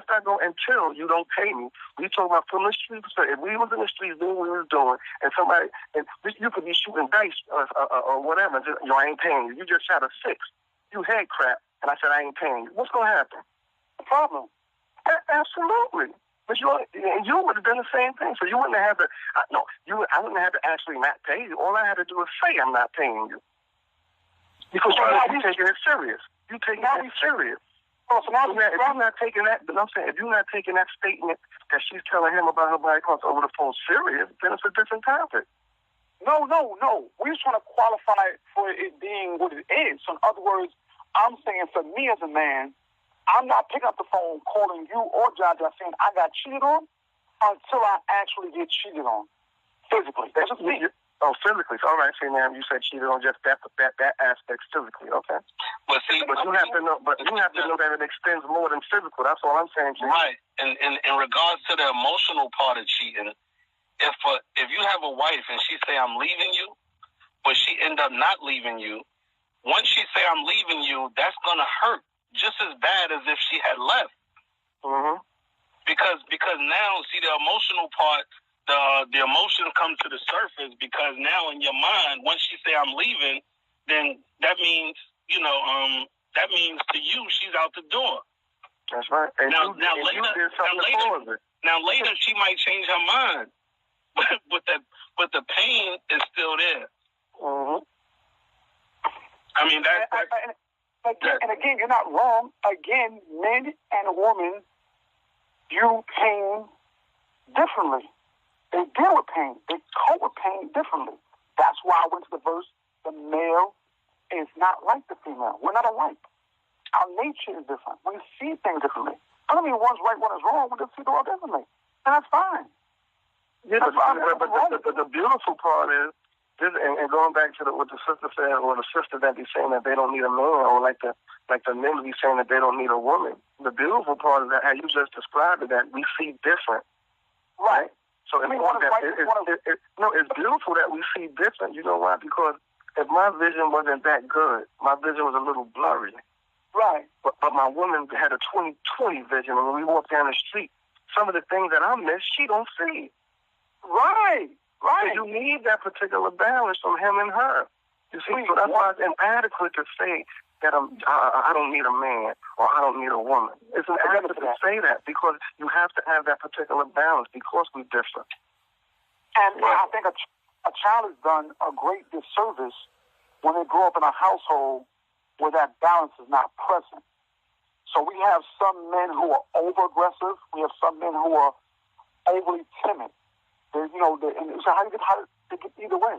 not go until you don't pay me. We talking about from the streets. So if we was in the streets doing what we was doing, and you could be shooting dice or whatever, just, I ain't paying you. You just shot a 6. You had crap, and I said I ain't paying you. What's gonna happen? The problem. Absolutely. But you would have done the same thing. So you wouldn't have to. I wouldn't have to actually not pay you. All I had to do is say I'm not paying you. Because you're taking it serious. You're taking it serious. Oh, so now if you're not taking that, but I'm saying if you're not taking that statement that she's telling him about her body parts over the phone serious, then it's a different topic. No. We're just trying to qualify for it being what it is. So in other words, I'm saying for me as a man, I'm not picking up the phone calling you or Jaja saying I got cheated on until I actually get cheated on physically. That's just me. Oh, physically. All right. See, now you said cheated on just that aspect physically. Okay. But you have to know. But you have to know that it extends more than physical. That's all I'm saying. Right. And in regards to the emotional part of cheating, if you have a wife and she say I'm leaving you, but she end up not leaving you, once she say I'm leaving you, that's gonna hurt just as bad as if she had left. Mm-hmm. Because now, see, the emotional part the emotion comes to the surface because now in your mind, once she say I'm leaving, then that means that means to you she's out the door. That's right. And now later she might change her mind, but the pain is still there. Mm-hmm. I mean and again, you're not wrong. Again, men and women view pain differently. They deal with pain. They cope with pain differently. That's why I went to the verse, the male is not like the female. We're not alike. Our nature is different. We see things differently. I don't mean one's right, one is wrong. We just see the world differently. And that's fine. Yeah, but the beautiful part is, and going back to what the sister said, or the sister that be saying that they don't need a man, or like the men be saying that they don't need a woman. The beautiful part is that, how you just described it, that we see different. Right? So it's beautiful that we see different. You know why? Because if my vision wasn't that good, my vision was a little blurry. Right. But my woman had a 20/20 vision, and when we walk down the street, some of the things that I miss, she don't see. Right. So you need that particular balance from him and her. You see, so that's why it's inadequate to say that I don't need a man or I don't need a woman. It's inadequate to say that because you have to have that particular balance because we're different. And I think a child has done a great disservice when they grow up in a household where that balance is not present. So we have some men who are over-aggressive. We have some men who are overly timid. And so how do they get either way?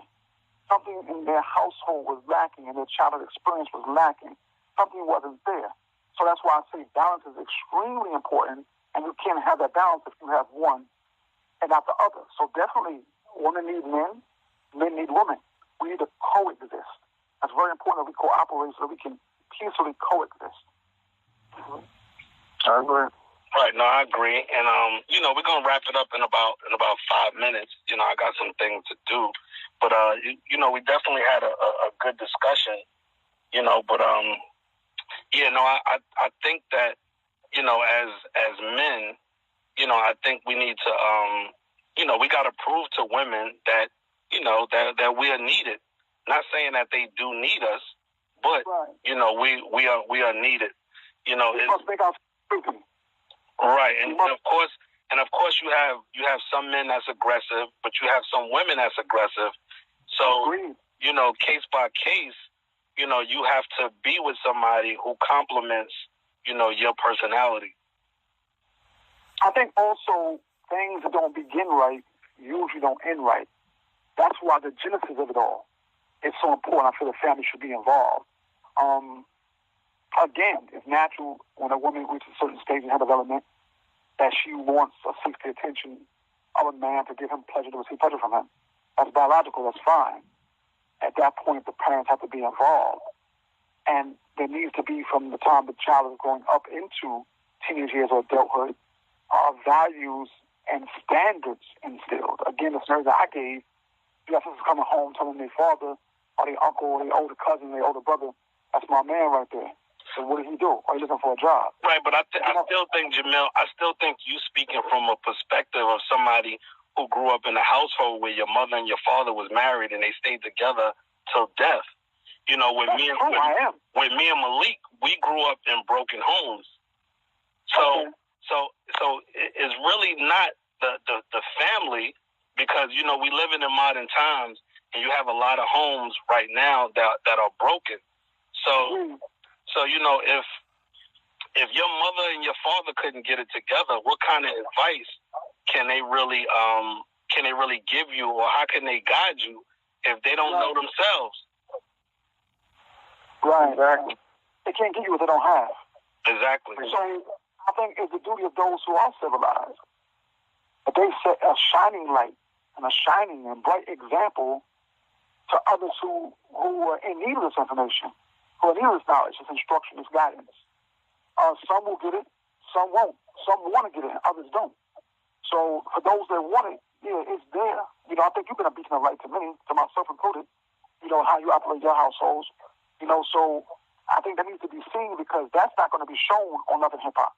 Something in their household was lacking, and their childhood experience was lacking. Something wasn't there. So that's why I say balance is extremely important, and you can't have that balance if you have one and not the other. So definitely, women need men need women. We need to coexist. That's very important that we cooperate so that we can peacefully coexist. Mm-hmm. I agree. Right, no, I agree. And we're gonna wrap it up in about 5 minutes. I got some things to do. But we definitely had a good discussion, but I think that, as men, I think we need to we gotta prove to women that, that we are needed. Not saying that they do need us, but right. we are needed. Right, and of course you have some men that's aggressive, but you have some women that's aggressive. So case by case, you have to be with somebody who complements, your personality. I think also things that don't begin right usually don't end right. That's why the genesis of it all is so important. I feel the family should be involved. Again, it's natural when a woman reaches a certain stage in her development that she wants or seeks the attention of a man to give him pleasure, to receive pleasure from him. That's biological, that's fine. At that point, the parents have to be involved. And there needs to be, from the time the child is growing up into teenage years or adulthood, values and standards instilled. Again, the scenario that I gave, you have sisters coming home telling their father or their uncle or their older cousin, their older brother, that's my man right there. So what did he do? Or he looking for a job? Right, but I still think, Jamil, you speaking from a perspective of somebody who grew up in a household where your mother and your father was married and they stayed together till death. With me and Malik, we grew up in broken homes. So it's really not the family, because we living in modern times and you have a lot of homes right now that are broken. So if your mother and your father couldn't get it together, what kind of advice can they really give you, or how can they guide you if they don't know themselves? Right, exactly. They can't give you what they don't have. Exactly. So I think it's the duty of those who are civilized that they set a shining light and a shining and bright example to others who are in need of this information, who are in need of this knowledge, this instruction, this guidance. Some will get it, some won't. Some want to get it, others don't. So for those that want it, it's there. I think you've been a beacon of light to many, to myself included, how you operate your households. So I think that needs to be seen, because that's not going to be shown on Love and Hip Hop.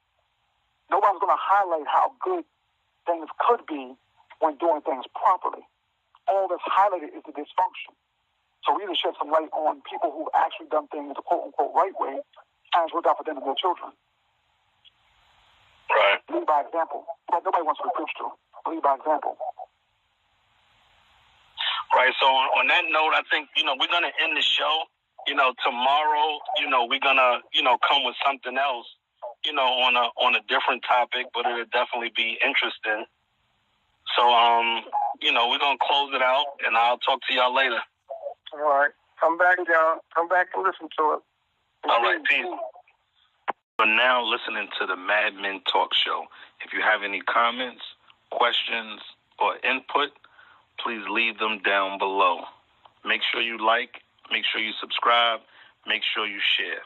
Nobody's going to highlight how good things could be when doing things properly. All that's highlighted is the dysfunction. So we need to shed some light on people who've actually done things the quote-unquote right way and it's worked out for them and their children. Right. Lead by example. Nobody wants to be preached to. Lead by example. Right. So on that note, I think, we're going to end the show. Tomorrow, we're going to, come with something else, on a different topic, but it'll definitely be interesting. So, we're going to close it out, and I'll talk to y'all later. All right. Come back, y'all. Come back and listen to it. All right. Peace. We're now listening to the MadMen Talk Show. If you have any comments, questions, or input, please leave them down below. Make sure you like, make sure you subscribe, make sure you share.